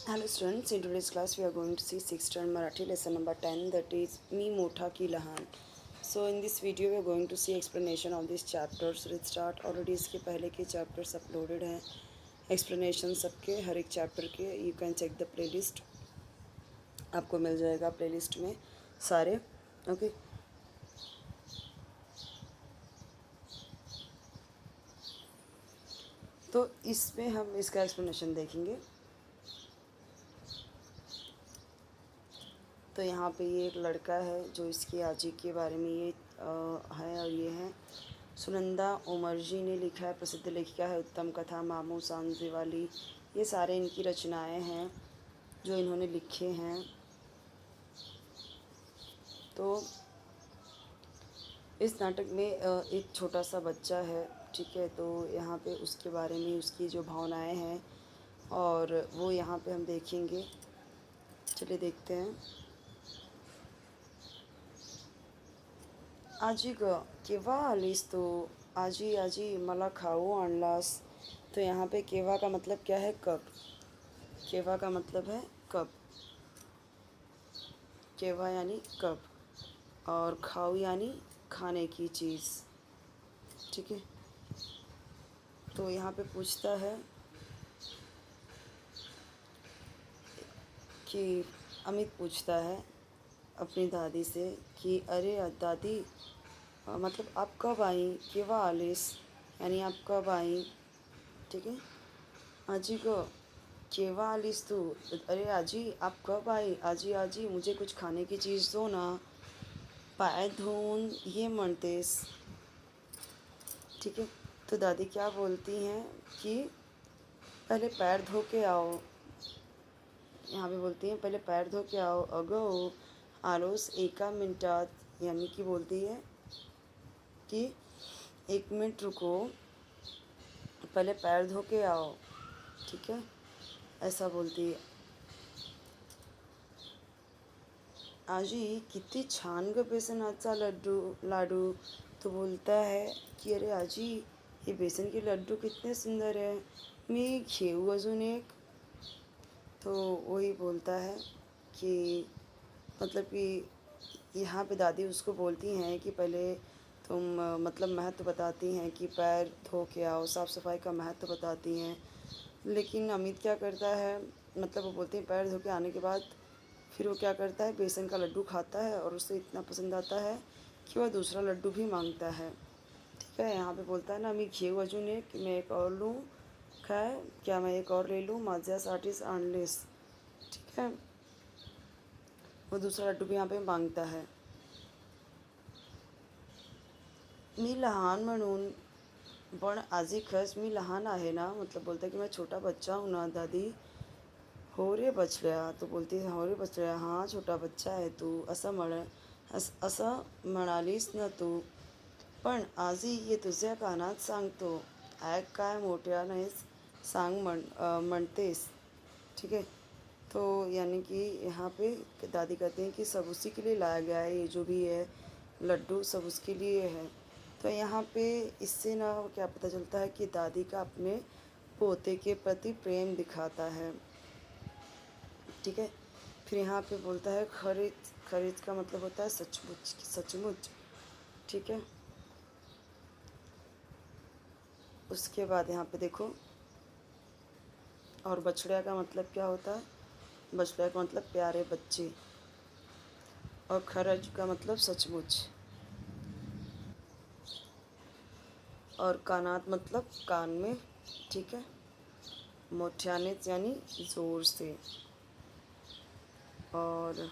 Hello students, in today's class we are going to see 6th term Marathi lesson number 10, that is मी मोठा की लहान. So in this video we are going to see explanation of this chapter. So let's start. Already इसके पहले के chapters uploaded हैं, explanation सबके हर एक chapter के. You can check the playlist, आपको मिल जाएगा playlist में सारे. Okay. तो इसमें हम इसका एक्सप्लेनेशन देखेंगे. तो यहाँ पे ये एक लड़का है जो इसकी आजी के बारे में ये है, और ये है सुनंदा उमर जी ने लिखा है. प्रसिद्ध लेखिका है. उत्तम कथा, मामू सांझे वाली, ये सारे इनकी रचनाएं हैं जो इन्होंने लिखे हैं. तो इस नाटक में एक छोटा सा बच्चा है, ठीक है. तो यहाँ पे उसके बारे में उसकी जो भावनाएं हैं और वो यहाँ पे हम देखेंगे. चलिए देखते हैं. आजी ग केव्हा आलीस तू? आजी आजी मला खाऊ आणलास? तो यहाँ पे केव्हा का मतलब क्या है? कब. केव्हा का मतलब है कब. केव्हा यानी कब, और खाऊ यानी खाने की चीज़, ठीक है. तो यहाँ पे पूछता है कि अमित पूछता है अपनी दादी से कि अरे दादी, मतलब आप कब आई? केव्हा आलीस यानी आप कब आई, ठीक है. आजी को केव्हा आलीस तू? अरे आजी आप कब आई? आजी आजी मुझे कुछ खाने की चीज़ दो ना. पाय धुवून ये म्हणतेस, ठीक है. तो दादी क्या बोलती हैं कि पहले पैर धो के आओ. यहाँ पे बोलती हैं पहले पैर धो के आओ. अगं आलोस एका मिनटात, यानी कि बोलती है कि 1 मिनट रुको, पहले पैर धो के आओ, ठीक है. ऐसा बोलती है. आजी किती छान ग बेसनाचा लाडू. तो बोलता है कि अरे आजी ये बेसन के लड्डू कितने सुंदर है, मी घेऊ अजून एक. तो वही बोलता है कि मतलब कि यहाँ पे दादी उसको बोलती हैं कि पहले तुम मतलब महत्व बताती हैं कि पैर धो के आओ, साफ़ सफाई का महत्व बताती हैं. लेकिन अमित क्या करता है, मतलब वो बोलती हैं पैर धो के आने के बाद फिर वो क्या करता है, बेसन का लड्डू खाता है और उसे इतना पसंद आता है कि वह दूसरा लड्डू भी मांगता है, ठीक है. यहाँ पे बोलता है ना, मी घेऊ अजून एक, कि मैं एक और लूँ काय, क्या मैं एक और ले लूँ, माझ्यासाठीच आणलेस, ठीक है. वो दूसरा लड्डू भी यहाँ पे मांगता है. मी लहान म्हणून, पण आजी खरंच मी लहान आहे ना. मतलब बोलता है कि मैं छोटा बच्चा हूँ ना दादी. हो रे बछड्या. तो बोलती है हो रे बछड्या, हाँ छोटा बच्चा आहे तू, असं म्हणालीस ना तू. पण आजी ये तुझ्या कानात सांगतो, ऐक काय मोठ्यानेच सांग म्हणतेस, ठीक है. तो यानी कि यहाँ पे दादी कहते हैं कि सब उसी के लिए लाया गया है, ये जो भी है लड्डू सब उसके लिए है. तो यहाँ पे इससे ना क्या पता चलता है कि दादी का अपने पोते के प्रति प्रेम दिखाता है, ठीक है. फिर यहाँ पे बोलता है खरीद. खरीद का मतलब होता है सचमुच, सचमुच, ठीक है. उसके बाद यहाँ पे देखो, और बछड़िया का मतलब क्या होता है? बछड़िया का मतलब प्यारे बच्चे, और खरज का मतलब सचमुच, और कानात मतलब कान में, ठीक है. मोठ्यानेच यानी ज़ोर से, और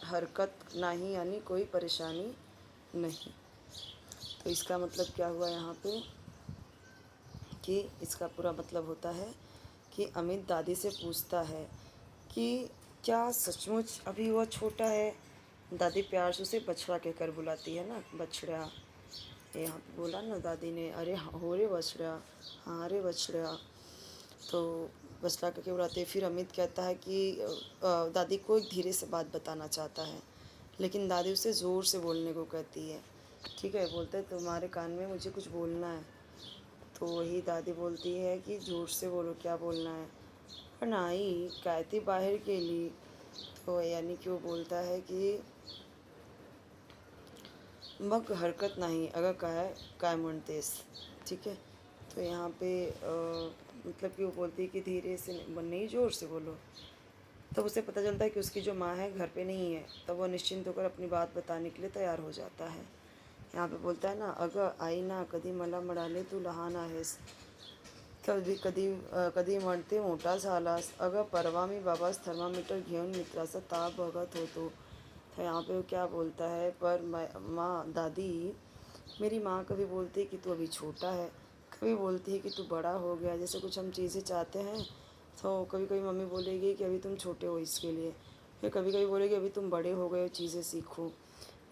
हरकत नहीं यानी कोई परेशानी नहीं. तो इसका मतलब क्या हुआ यहाँ पे कि इसका पूरा मतलब होता है कि अमित दादी से पूछता है कि क्या सचमुच अभी वह छोटा है. दादी प्यार से उसे बछड़ा कहकर बुलाती है ना, बछड़ा. यहाँ पे बोला ना दादी ने, अरे हो रे बछड़ा, हाँ रे बछड़ा. तो बछड़ा करके बुलाते. फिर अमित कहता है कि दादी को एक धीरे से बात बताना चाहता है, लेकिन दादी उसे ज़ोर से बोलने को कहती है, ठीक है. बोलते हैं तुम्हारे कान में मुझे कुछ बोलना है. तो वही दादी बोलती है कि ज़ोर से बोलो, क्या बोलना है. पण आई काय ती बाहेर गेली. तो यानी कि वो बोलता है कि मग हरकत नाही, अगं काय काय म्हणतेस. ठीक है. तो यहाँ पे मतलब कि वो बोलती है कि धीरे से नहीं, ज़ोर से बोलो. तब उसे पता चलता है कि उसकी जो माँ है घर पे नहीं है. तब वो निश्चिंत होकर अपनी बात बताने के लिए तैयार हो जाता है. यहाँ पे बोलता है ना, अगं आई ना, कधी मला म्हणाले तू लहान आहेस, कधी कधी कधी म्हणते मोठा झालास. अगं परवा मी बाबाच थर्मामीटर घेऊन मित्राचा ताप बघत होतो. तो यहाँ पे वो क्या बोलता है, पर माँ दादी, मेरी माँ कभी बोलती है कि तू अभी छोटा है, कभी बोलती है कि तू बड़ा हो गया. जैसे कुछ हम चीज़ें चाहते हैं तो कभी कभी मम्मी बोलेगी कि अभी तुम छोटे हो इसके लिए, फिर कभी कभी बोलेगी अभी तुम बड़े हो गए हो, चीज़ें सीखो.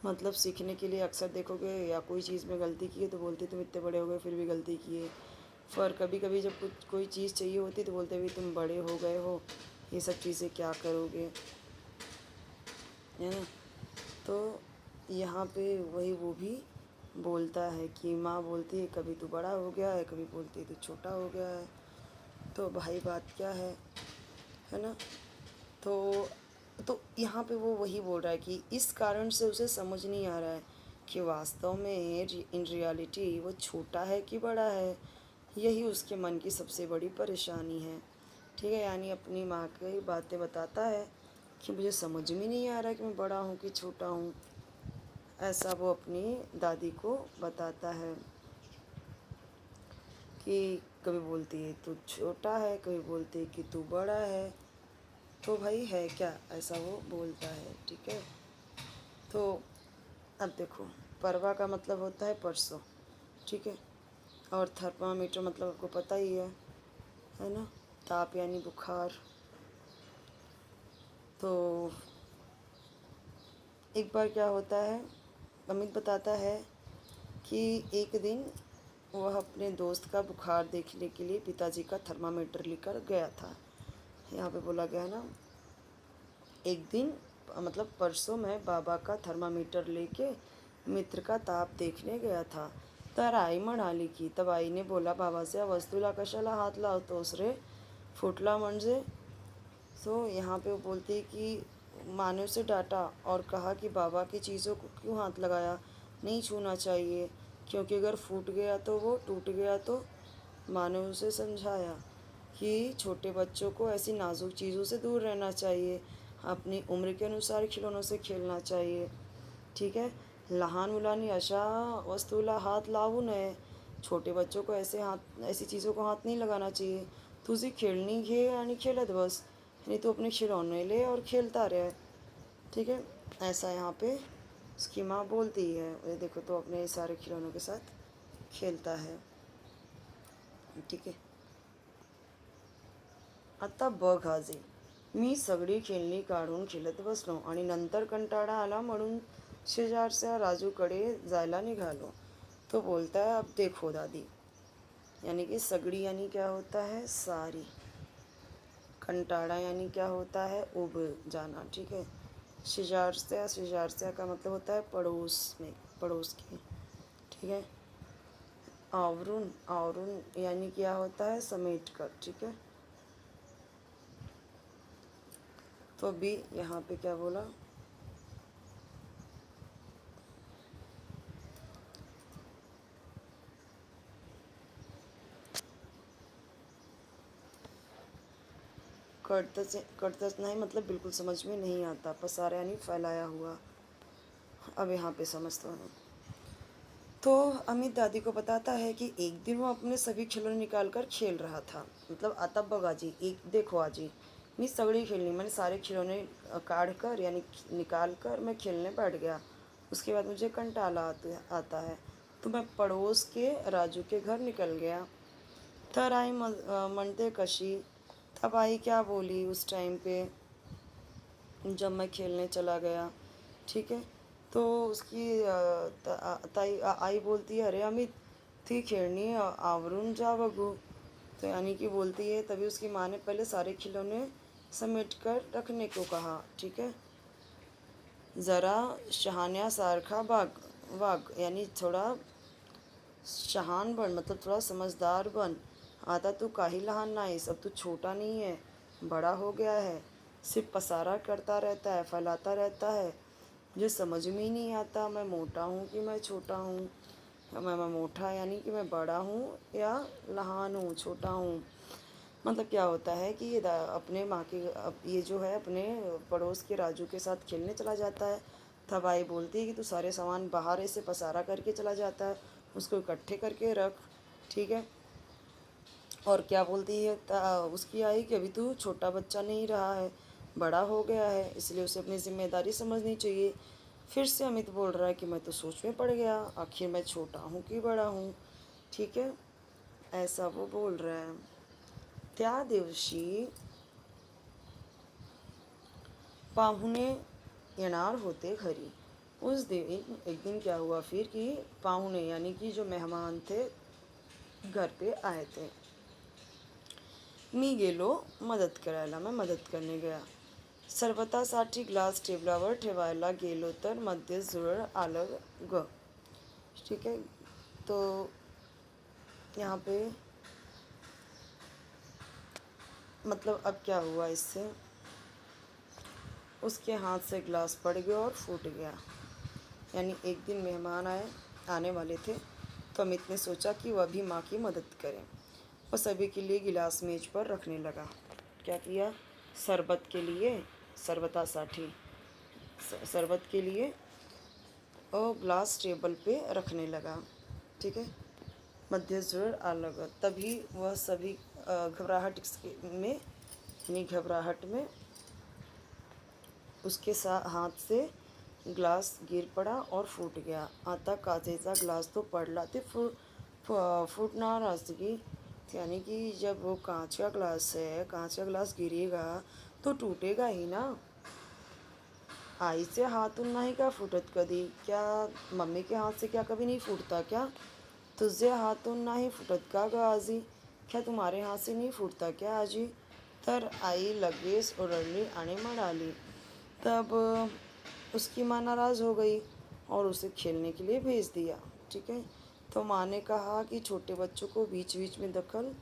मतलब सीखने के लिए अक्सर देखोगे, या कोई चीज़ में गलती की है तो बोलते तुम इतने बड़े हो गए फिर भी गलती किए. पर कभी कभी जब कुछ कोई चीज़ चाहिए होती तो बोलते अभी तुम बड़े हो गए हो, ये सब चीज़ें क्या करोगे, है ना. तो यहाँ पे वही वो भी बोलता है कि माँ बोलती है कभी तू बड़ा हो गया है, कभी बोलती है तू छोटा हो गया है. तो भाई बात क्या है ना. तो तो यहाँ पे वो वही बोल रहा है कि इस कारण से उसे समझ नहीं आ रहा है कि वास्तव में इन रियलिटी वो छोटा है कि बड़ा है. यही उसके मन की सबसे बड़ी परेशानी है. ठीक है. यानी अपनी माँ की बातें बताता है कि मुझे समझ में नहीं आ रहा कि मैं बड़ा हूँ कि छोटा हूँ. ऐसा वो अपनी दादी को बताता है कि कभी बोलती है तू छोटा है, कभी बोलती है कि तू बड़ा है. तो भाई है क्या, ऐसा वो बोलता है. ठीक है. तो अब देखो, परवा का मतलब होता है परसों. ठीक है. और थर्मामीटर मतलब आपको पता ही है ना, ताप यानी बुखार. तो एक बार क्या होता है, अमित बताता है कि एक दिन वह अपने दोस्त का बुखार देखने के लिए पिताजी का थर्मामीटर लेकर गया था. यहाँ पे बोला गया है ना, एक दिन मतलब परसों मैं बाबा का थर्मामीटर लेके मित्र का ताप देखने गया था. तर आई म्हणाली की, तब आई ने बोला बाबाच्या वस्तूला कशाला हात लावतोस रे, फुटला म्हणजे. सो यहाँ पे वो बोलती है कि माँ ने उसे डांटा और कहा कि बाबा की चीज़ों को क्यों हाथ लगाया, नहीं छूना चाहिए, क्योंकि अगर फूट गया तो वो टूट गया तो. माँ ने उसे समझाया कि छोटे बच्चों को ऐसी नाजुक चीज़ों से दूर रहना चाहिए, अपनी उम्र के अनुसार खिलौनों से खेलना चाहिए. ठीक है. लहान मुलांनी अशा वस्तूला हात लावू नये. छोटे बच्चों को ऐसी चीज़ों को हाथ नहीं लगाना चाहिए. तुझी खेळणी घे आणि खेलत बस, यानी तू अपने खिलौने ले और खेलता रहे. ठीक है. ऐसा यहाँ पे उसकी माँ बोलती है. ये देखो, तो अपने सारे खिलौनों के साथ खेलता है. ठीक है. आता बघ आजी, मी सगळी खेळणी काढून खेळत बसलो आणि नंतर कंटाळा आला म्हणून शेजारच्या राजूकडे जायला निघालो. तो बोलता है अब देखो दादी, यानी कि सगड़ी यानी क्या होता है, सारी. कंटाड़ा यानी क्या होता है, उब जाना. ठीक है. शेजारच्या का मतलब होता है पड़ोस में, पड़ोस के. ठीक है. आवरून आवरून यानी क्या होता है, समेट कर. ठीक है. तो अभी यहाँ पे क्या बोला, कटतच नहीं मतलब बिल्कुल समझ में नहीं आता. पसारा यानी फैलाया हुआ. अब यहाँ पे समझता हूँ. तो अमित दादी को बताता है कि एक दिन वो अपने सभी खिलौने निकाल कर खेल रहा था. मतलब आता बघ आजी, एक देखो आजी, मी सगड़ी खेलनी, मैंने सारे खिलौने काढ़ कर यानी निकाल कर मैं खेलने बैठ गया. उसके बाद मुझे कंटाला आता है, तो मैं पड़ोस के राजू के घर निकल गया. तर आई म्हणते कशी. तब आई क्या बोली उस टाइम पे जब मैं खेलने चला गया. ठीक है. तो उसकी आई बोलती है अरे अमित, थी खेळणी आवरून जा बघू. तो यानी कि बोलती है, तभी उसकी माँ ने पहले सारे खिलौने समेट कर रखने को कहा. ठीक है. ज़रा शहाण्यासारखा वाग यानी थोड़ा शहान बन, मतलब थोड़ा समझदार बन. आता तू काही लहान नाहीस, अब तू छोटा नहीं है, बड़ा हो गया है, सिर्फ पसारा करता रहता है, फैलाता रहता है। मुझे समझ में ही नहीं आता मैं मोटा हूँ कि मैं छोटा हूँ। मैं मोटा यानी कि मैं बड़ा हूँ या लहान हूँ, छोटा हूँ। मतलब क्या होता है कि ये अपने माँ के ये जो है अपने पड़ोस के राजू के साथ खेलने चला जाता है। तब आई बोलती है कि तू सारे सामान बाहर ऐसे पसारा करके चला जाता है, उसको इकट्ठे करके रख, ठीक है। और क्या बोलती है उसकी आई कि अभी तू छोटा बच्चा नहीं रहा है, बड़ा हो गया है, इसलिए उसे अपनी जिम्मेदारी समझनी चाहिए। फिर से अमित बोल रहा है कि मैं तो सोच में पड़ गया, आखिर मैं छोटा हूँ कि बड़ा हूँ, ठीक है, ऐसा वो बोल रहा है। त्या दिवशी पाहुणे येणार होते घरी। उस दिन एक दिन क्या हुआ फिर कि पाहुणे यानी कि जो मेहमान थे घर पे आए थे। मी गेलो मदत करायला, मैं मदत करने गया। सरबतासाठी ग्लास टेबलावर ठेवायला गेलो तर मध्ये झुरळ आलं ग, ठीक है। तो यहाँ पे मतलब अब क्या हुआ इससे, उसके हाथ से गिलास पड़ गया और फूट गया। यानी एक दिन मेहमान आने वाले थे, तो अमित ने सोचा कि वह भी माँ की मदद करें। वह सभी के लिए गिलास मेज पर रखने लगा। क्या किया, शरबत के लिए शरबतासाठी शरबत के लिए और ग्लास टेबल पे रखने लगा, ठीक है। मध्य जोड़ अलग, तभी वह सभी घबराहट में यानी घबराहट में उसके हाथ से ग्लास गिर पड़ा और फूट गया। आता काचेचा ग्लास तो पडला ते फूटणार असगी, यानी कि जब वो कांच का ग्लास है, कांच का ग्लास गिरेगा तो टूटेगा ही ना। आईचे हातून नाही का फुटत कधी, क्या मम्मी के हाथ से क्या कभी नहीं फूटता क्या? तुझे हातून नाही फुटत का ग आजी? क्या तुम्हारे हाथ से नहीं फूटता क्या आजी? तर आई लगेच ओरडली आणि म्हणाली। तब उसकी माँ नाराज़ हो गई और उसे खेलने के लिए भेज दिया, ठीक है। तो माँ ने कहा कि छोटे बच्चों को बीच बीच में दखल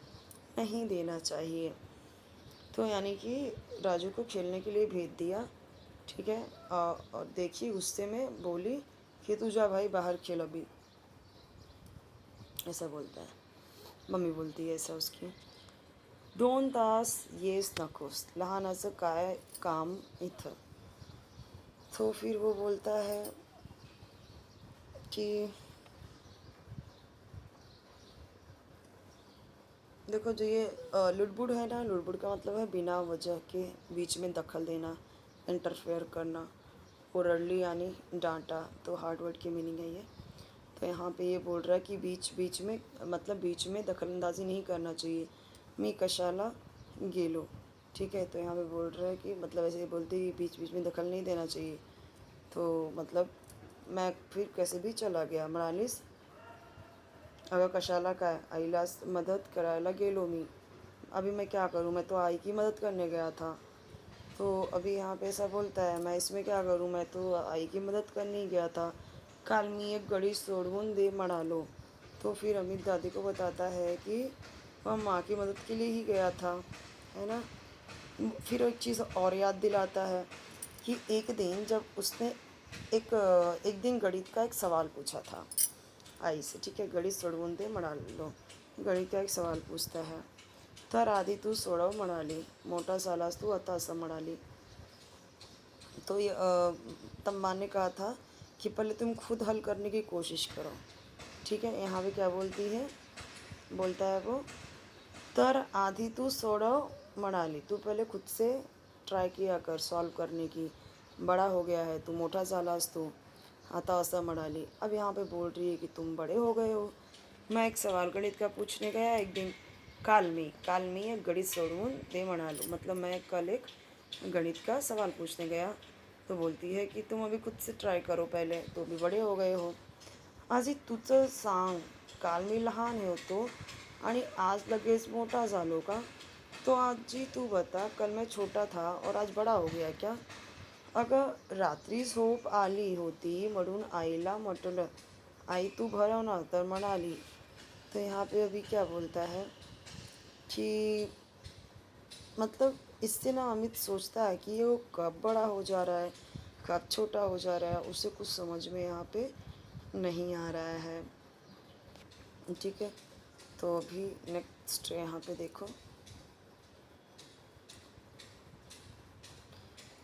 नहीं देना चाहिए। तो यानी कि राजू को खेलने के लिए भेज दिया, ठीक है। और देखिए गुस्से में बोली कि तू जा भाई बाहर खेल अभी, ऐसा बोलता है, मम्मी बोलती है ऐसा उसकी। 2 तास येस नकोस, लहानाचं काय काम इथं। तो फिर वो बोलता है कि देखो जो ये लुड़बुड़ है ना, लुड़बुड़ का मतलब है बिना वजह के बीच में दखल देना, इंटरफेयर करना। ओरडली यानी डांटा, तो हार्ड वर्ड की मीनिंग है ये। तो यहाँ पे ये बोल रहा है कि बीच बीच में मतलब बीच में दखलंदाजी नहीं करना चाहिए। मी कशाला गेलो, ठीक है। तो यहाँ पे बोल रहा है कि मतलब ऐसे बोलते ही बीच बीच में दखल नहीं देना चाहिए। तो मतलब मैं फिर कैसे भी चला गया, म्हणालीस अगं कशाला काय, आईलाच मदत करायला गेलो मी। अभी मैं क्या करूँ, मैं तो आई की मदद करने गया था। तो अभी यहाँ पे ऐसा बोलता है, मैं इसमें क्या करूँ, मैं तो आई की मदद करने ही गया था। काल मी एक गडी सोडवून दे म्हणालो। तो फिर अमित दादी को बताता है कि वह माँ की मदद के लिए ही गया था, है ना। फिर एक चीज़ और याद दिलाता है कि एक दिन जब उसने एक दिन गणित का एक सवाल पूछा था आई से, ठीक है। गणित सोडवून दे म्हणालो, गणित का एक सवाल पूछता है। तर आधी तू सोडव म्हणाली, मोठा झालास तू आता असं म्हणाली। तो ये तब माँ ने कहा था कि पहले तुम खुद हल करने की कोशिश करो, ठीक है। यहाँ पे क्या बोलती है, बोलता है वो, तर आधी तू सोडव म्हणाली, तू पहले खुद से ट्राई किया कर सॉल्व करने की, बड़ा हो गया है तू, मोठा झालास तू आता असं म्हणाली। अब यहाँ पे बोल रही है कि तुम बड़े हो गए हो। मैं एक सवाल गणित का पूछने गया एक दिन, काल मी एक गणित सोडवून दे म्हणालो, मतलब मैं कल एक गणित का सवाल पूछने गया। तो बोलती है कि तुम अभी खुद से ट्राई करो पहले, तो भी बड़े हो गए हो। आजी तुझं सांग, काल मी लहान होतो आणि आज लगेच मोठा झालो का? तो आजी तू बता, कल मैं छोटा था और आज बड़ा हो गया क्या? अगं रात्री झोप आली होती म्हणून आईला म्हटलं, आई तू भरव ना, तर म्हणाली। तो यहाँ पे अभी क्या बोलता है कि मतलब इससे ना अमित सोचता है कि ये वो कब बड़ा हो जा रहा है, कब छोटा हो जा रहा है, उसे कुछ समझ में यहाँ पे नहीं आ रहा है। ठीक है, तो अभी नेक्स्ट यहाँ पे देखो,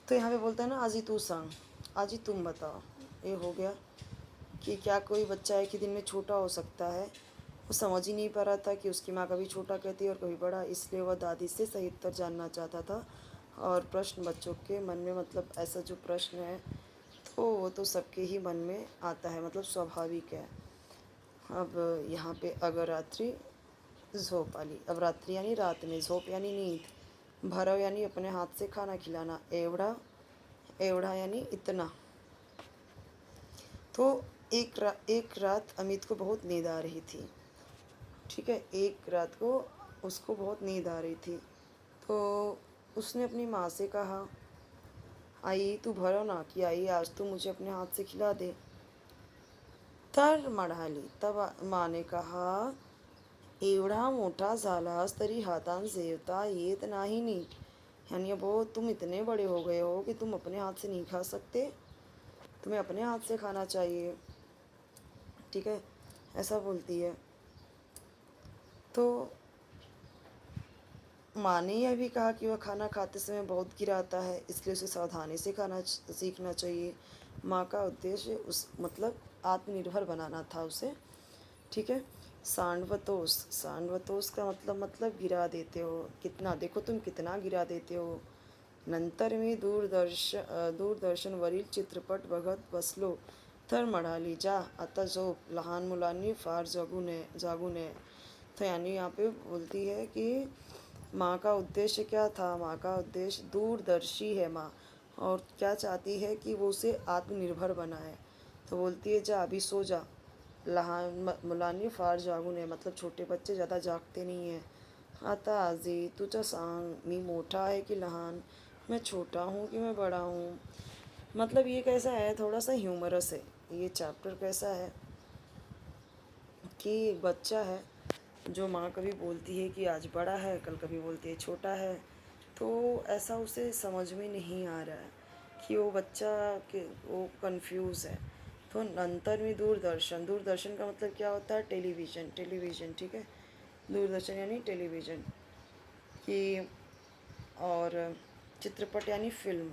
तो यहाँ पे बोलता है ना, आज ही तू सांग, आज ही तुम बताओ। ये हो गया कि क्या कोई बच्चा एक ही दिन में छोटा हो सकता है। वो समझ ही नहीं पा रहा था कि उसकी माँ कभी छोटा कहती है और कभी बड़ा, इसलिए वह दादी से सही उत्तर जानना चाहता था। और प्रश्न बच्चों के मन में, मतलब ऐसा जो प्रश्न है तो वो तो सबके ही मन में आता है, मतलब स्वाभाविक है। अब यहाँ पे अगर रात्रि झोंप वाली, अब रात्रि यानी रात में, झोंप यानी नींद, भरव यानी अपने हाथ से खाना खिलाना, एवढ़ा एवढ़ा यानी इतना। तो एक रात अमित को बहुत नींद आ रही थी। ठीक है, एक रात को उसको बहुत नींद आ रही थी, तो उसने अपनी माँ से कहा, आई तू भरो ना कि आई आज तू मुझे अपने हाथ से खिला दे। तर म्हणाली, तब माँ ने कहा, एवढा मोठा झालास तरी हातान जेवता येत नाही नीट, यानी अब तुम इतने बड़े हो गए हो कि तुम अपने हाथ से नहीं खा सकते, तुम्हें अपने हाथ से खाना चाहिए। ठीक है, ऐसा बोलती है। तो माँ ने यह भी कहा कि वह खाना खाते समय बहुत गिराता है, इसलिए उसे सावधानी से खाना सीखना चाहिए। माँ का उद्देश्य उस, मतलब आत्मनिर्भर बनाना था उसे। ठीक है, सांडवतोष, सांडवतोष का मतलब गिरा देते हो, कितना देखो तुम कितना गिरा देते हो। नंतर मी दूरदर्शनवरील चित्रपट बघत बसलो तर म्हणाली, जा आता झोप, लहान मुलांनी फार जागू नये। तो यानी यहाँ पे बोलती है कि माँ का उद्देश्य क्या था, माँ का उद्देश्य दूरदर्शी है माँ, और क्या चाहती है कि वो उसे आत्मनिर्भर बनाए। तो बोलती है, जा अभी सो जा, लहान मुलांनी फार जागू नये, मतलब छोटे बच्चे ज़्यादा जागते नहीं हैं। आता आजी तुझं सांग, मी मोठा है कि लहान, मैं छोटा हूँ कि मैं बड़ा हूँ। मतलब ये कैसा है, थोड़ा सा ह्यूमरस है ये चैप्टर। कैसा है कि एक बच्चा है जो माँ कभी बोलती है कि आज बड़ा है, कल कभी बोलती है छोटा है, तो ऐसा उसे समझ में नहीं आ रहा है कि वो बच्चा के वो कंफ्यूज है। तो अंतर में दूरदर्शन, दूरदर्शन का मतलब क्या होता है, टेलीविज़न, टेलीविज़न। ठीक है, दूरदर्शन यानी टेलीविज़न कि, और चित्रपट यानी फिल्म,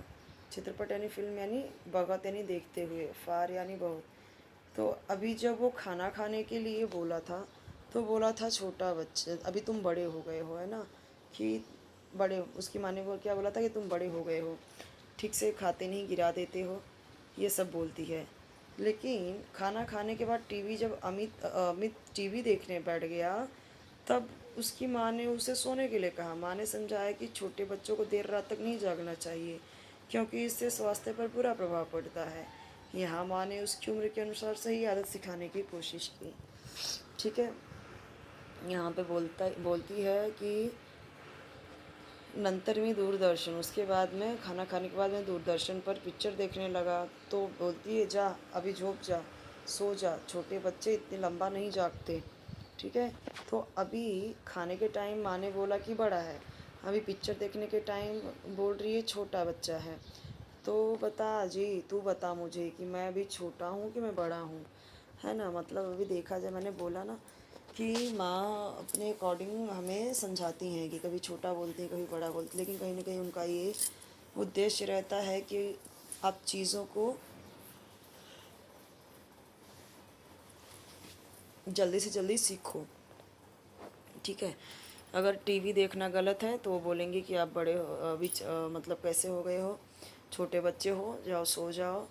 चित्रपट यानी फिल्म, यानी बगत यानी देखते हुए, फार यानी बहुत। तो अभी जब वो खाना खाने के लिए बोला था, तो बोला था छोटा बच्चा, अभी तुम बड़े हो गए हो, है ना, कि बड़े, उसकी माँ ने वो क्या बोला था कि तुम बड़े हो गए हो, ठीक से खाते नहीं, गिरा देते हो, ये सब बोलती है। लेकिन खाना खाने के बाद टीवी, जब अमित टीवी देखने बैठ गया, तब उसकी माँ ने उसे सोने के लिए कहा। माँ ने समझाया कि छोटे बच्चों को देर रात तक नहीं जागना चाहिए, क्योंकि इससे स्वास्थ्य पर बुरा प्रभाव पड़ता है। यहाँ माँ ने उसकी उम्र के अनुसार सही आदत सिखाने की कोशिश की। ठीक है, यहाँ पे बोलती है कि नंतर में दूरदर्शन, उसके बाद में खाना खाने के बाद में दूरदर्शन पर पिक्चर देखने लगा। तो बोलती है, जा अभी झोंक जा, सो जा, छोटे बच्चे इतने लंबा नहीं जागते। ठीक है, तो अभी खाने के टाइम माँ ने बोला कि बड़ा है, अभी पिक्चर देखने के टाइम बोल रही है छोटा बच्चा है। तो बता जी, तू बता मुझे कि मैं अभी छोटा हूँ कि मैं बड़ा हूँ, है ना। मतलब अभी देखा जाए, मैंने बोला ना कि माँ अपने अकॉर्डिंग हमें समझाती हैं कि कभी छोटा बोलती है, कभी बड़ा बोलती है, लेकिन कहीं ना कहीं उनका ये उद्देश्य रहता है कि आप चीज़ों को जल्दी से जल्दी सीखो। ठीक है, अगर टीवी देखना गलत है तो वो बोलेंगे कि आप बड़े हो, अभी मतलब कैसे हो गए हो, छोटे बच्चे हो, जाओ सो जाओ,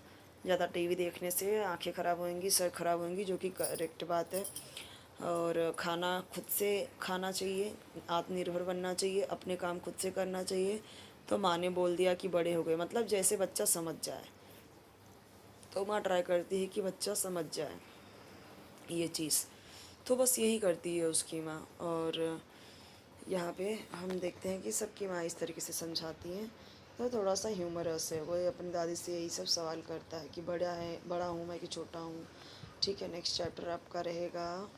ज़्यादा टीवी देखने से आंखें ख़राब होंगी, सर ख़राब होंगी, जो कि करेक्ट बात है। और खाना खुद से खाना चाहिए, आत्मनिर्भर बनना चाहिए, अपने काम खुद से करना चाहिए। तो माँ ने बोल दिया कि बड़े हो गए, मतलब जैसे बच्चा समझ जाए। तो माँ ट्राई करती है कि बच्चा समझ जाए ये चीज़, तो बस यही करती है उसकी माँ। और यहाँ पे हम देखते हैं कि सबकी माँ इस तरीके से समझाती हैं। तो थोड़ा सा ह्यूमरस है, वो अपनी दादी से यही सब सवाल करता है कि बड़ा हूँ मैं कि छोटा हूँ। ठीक है, नेक्स्ट चैप्टर आपका रहेगा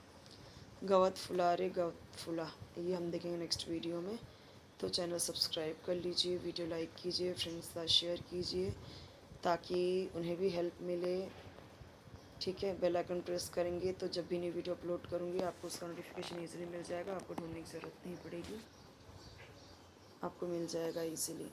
गवत फुला रे गवत फुला, ये हम देखेंगे नेक्स्ट वीडियो में। तो चैनल सब्सक्राइब कर लीजिए, वीडियो लाइक कीजिए, फ्रेंड्स के साथ शेयर कीजिए ताकि उन्हें भी हेल्प मिले। ठीक है, बेल आइकन प्रेस करेंगे तो जब भी नई वीडियो अपलोड करूँगी आपको उसका नोटिफिकेशन ईज़िली मिल जाएगा, आपको ढूँढने की ज़रूरत नहीं पड़ेगी, आपको मिल जाएगा ईज़िली।